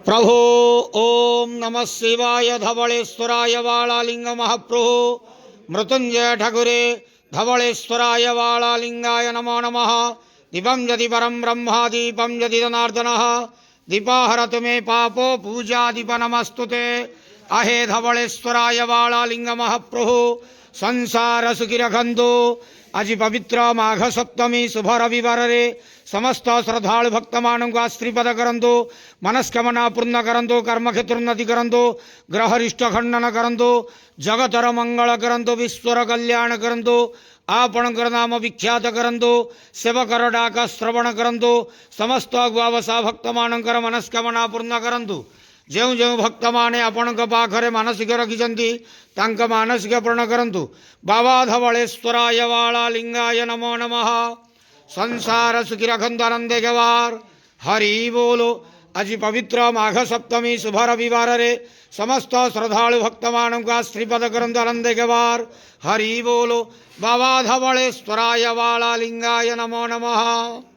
प्रभो ओं नमः शिवाय धवलेश्वराय वालालिंग महाप्रभो मृत्युंजय ठकुरे धवलेश्वराय वालालिंगाय नमो नमः। दीपं यदि परं ब्रह्मा दीपं यदि जनार्दनः दीपाहरतु मे पापो पूजा दीप नमस्तुते। अहे धवलेश्वराय वालालिंग महाप्रभो संसार सुखी रखंतु। आज पवित्र माघ सप्तमी शुभ रविवार समस्त श्रद्धालु भक्त मानक आश्रीपद करंतु, मनस्कामना पूर्ण करंतु, कर्मक्षेत्रोन्नति करंतु, ग्रहरिष्ट खंडन करंतु, जगतर मंगल करंतु, विश्वर कल्याण करंतु, आपणकर नाम विख्यात करंतु, सेवकर डाक श्रवण करंतु, समस्त गुआवसा भक्त मानकर मनस्कामना पूर्ण करंतु। जो जो भक्त माने आपण पाखरे मानसिक रखिंट तांक मानसिक पूर्ण करंतु। बाबा धवलेश्वराय वालालिंगाय नमो नमः। संसार सुखी रखंतु आनंदे जवार हरि बोलो। आज पवित्र माघ सप्तमी शुभ रविवार समस्त श्रद्धालु भक्त मानक श्रीपद करंतु आनंदे जवार हरि बोलो। बाबा धवलेश्वराय वालालिंगाय नमो नमः।